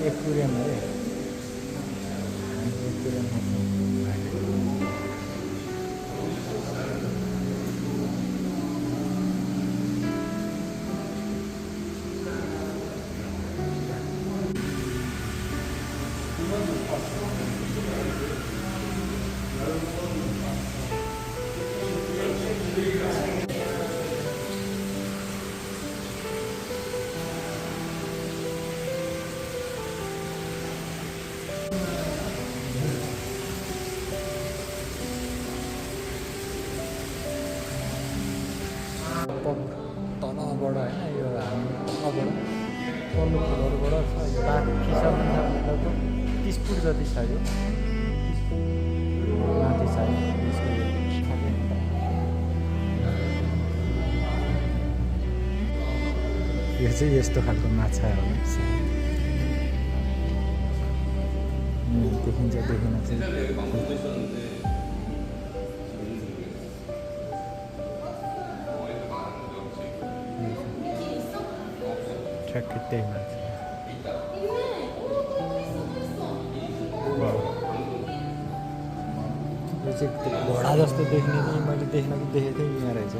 Aquarium है aquarium तलबाट होइन यो हामी तलबाट पल्लो फ्लोरबाट छ यो माथिसम्म लगभग 30 फुट जति छ यो माथि छ यो चाहिँ यस्तो खालको माछा हो देखिन्छ देखिन चाहिँ ठ्याक्कै त्यही माथि यो चाहिँ घोडा जस्तो देख्ने नि मैले देखेको थिएँ यहाँ रहेछ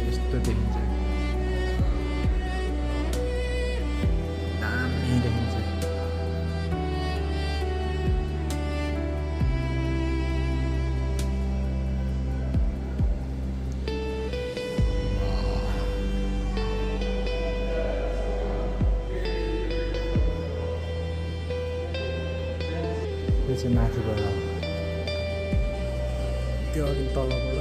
यस्तो देखिन्छ दामी देखिन्छ यो चाहिँ माथिबाट त्यो अघि तलबाट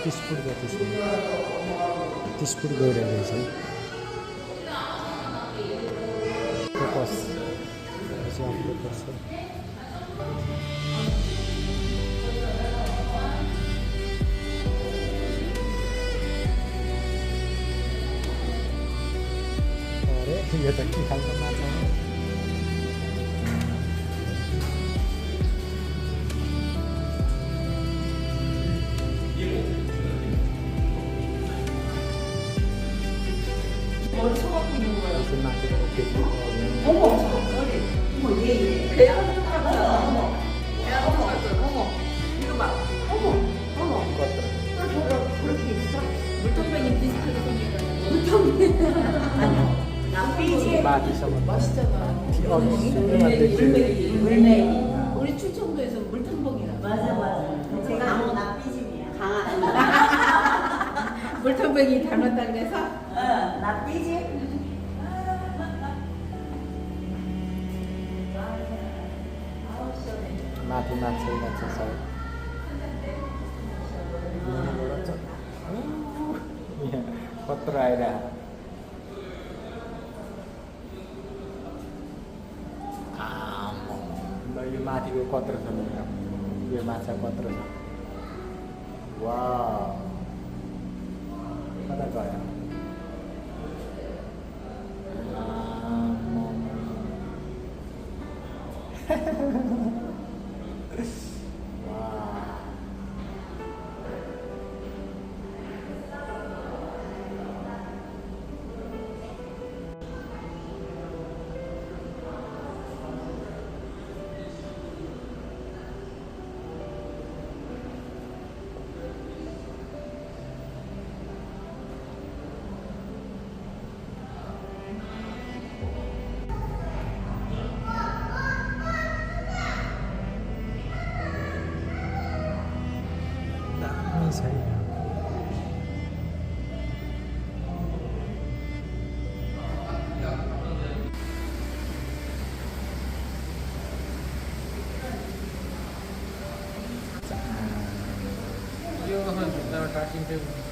तीस फुट जति छ 30 फुट गइरहेको छ फोकस चाहिँ अपलोड गर्छ अरे यो त के खालको माछा हो 우리 충청도에서 물텀벙이라고. 맞아. 제가 납비집이야. 강한. 물텀벙이 닮았다 그래서? 납비집. माथि माछा छ कत्रो आइरहेको यो माथिको कत्रो छ यो माछा कत्रो छ वा कता गयो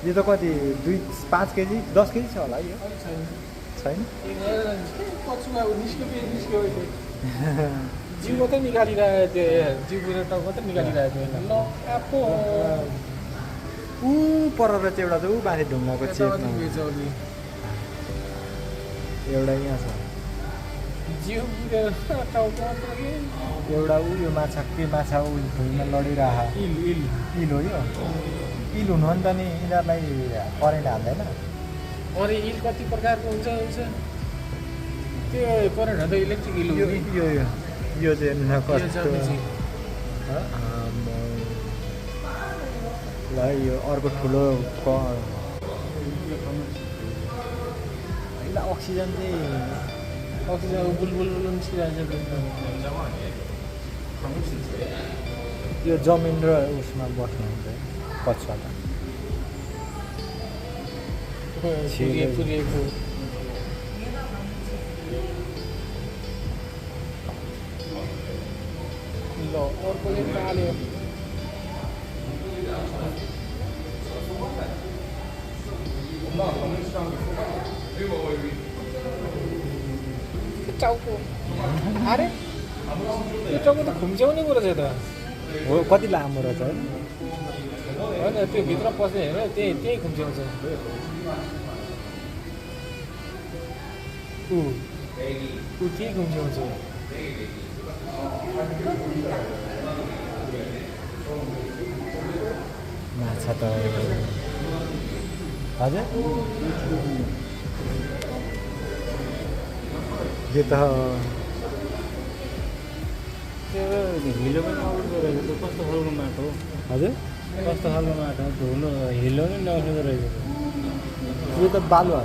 यो त कति 5 केजी 10 केजी छ होला यो छैन कचुमा निस्क्यो जिउ मात्रै निकालिरहेको थियो जिउ पुरा टाउ मात्रै निकालिरहेको थियो ल आप्पो ऊ पर चाहिँ एउटा चाहिँ ऊ माथि ढुङ्गाको चेपमा एउटा यहाँ छ जिउ पुरेर टाउको एउटा ऊ यो माछा के माछा ऊ भुइँमा लडिरह इल हो यो इल हुनु हो नि त नि यिनीहरूलाई करेन्ट हाल्दैन अरे इल कति प्रकारको हुन्छ त्यो करेन्ट हाल्दा इलेक्ट्रिक इल यो हो नि यो यो यो चाहिँ न कस्तो ल यो अर्को ठुलो अक्सिजन चाहिँ अक्सिजन बुलबुल निस्किरहेको यो जमिन र उसमा बस्नुहुन्छ कछुवा पुरिएको ल अर्कोले पाल्यो टाउको अरे यो टाउको त खुम्च्याउने कुरो छ त हो कति लामो रहेछ है होइन त्यो भित्र पस्ने हेर त्यही खुम्च्याउँछ ऊ त्यही खुम्च्याउँछ माछा त हजुर यो त हिलो पनि आउटको रहेछ त्यो कस्तो खालको माटो हो हजुर कस्तो खालको माटो हो धुलो हिलो पनि नआउनुको रहेछ यो त बालु हो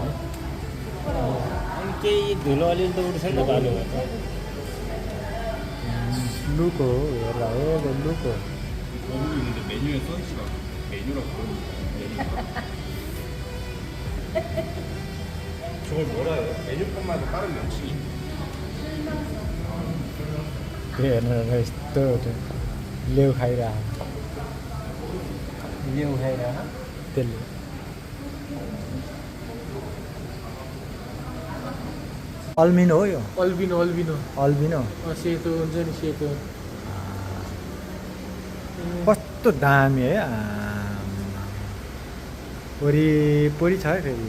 अनि केही धुलो अलिअलि त उठ्छ नि त बालुमा त लुक हो हेर्दा हो लुक हो 메뉴에 써있지가 메뉴라고 저걸 뭐라 해요? 메뉴판마다 다른 명칭이 हेर्नु यस्तो लेउ खाइरह लेउ खाइरह त्यसले अल्बिनो हो यो अल्बिनो अल्बिनो सेतो हुन्छ नि सेतो कस्तो दामी है वरिपरि छ है फेरि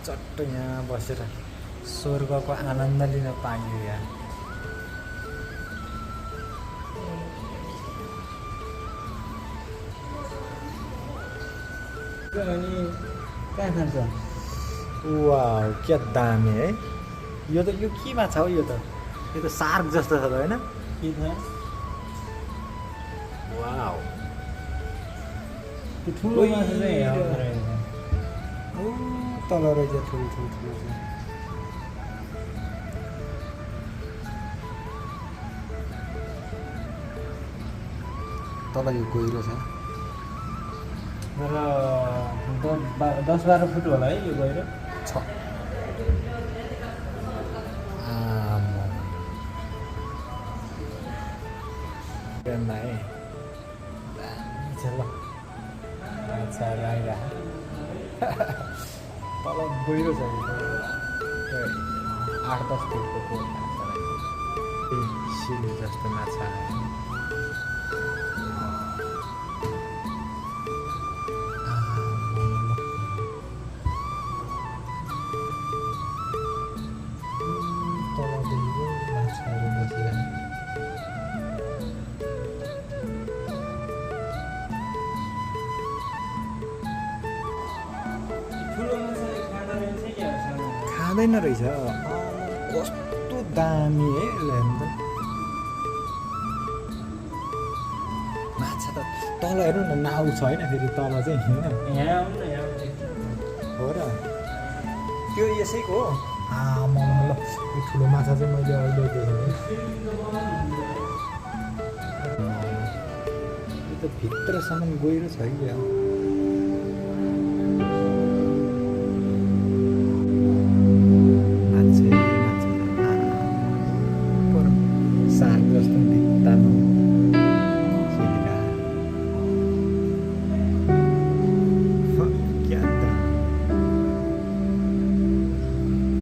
चट्ट यहाँ बसेर स्वर्गको आनन्द लिन पाइयो यहाँ अनि कहाँ खान्छ वाउ क्या दामी है यो त यो के माछा हो यो त सार्क जस्तो छ त होइन के थाहा वाउ त्यो ठुलो माछा चाहिँ यहाँ रहेछ ओ तल रहेछ ठुलो तल यो गहिरो छ र 10-12 फुट होला है यो गहिरो छ आम्मा है दामी छ ल माछाहरू आइरह तल गहिरो छ 8-10 फुटको माछा सिलु जस्तो माछा खाँदैन रहेछ कस्तो दामी है हेर्नु त माछा त तल हेर्नु न नाउ छ होइन फेरि तल चाहिँ होइन यहाँ आउनु न यहाँ हो र त्यो यसैको हो आमा ल यो ठुलो माछा चाहिँ मैले अहिले देखेँ यो त भित्रसम्म गहिरो छ कि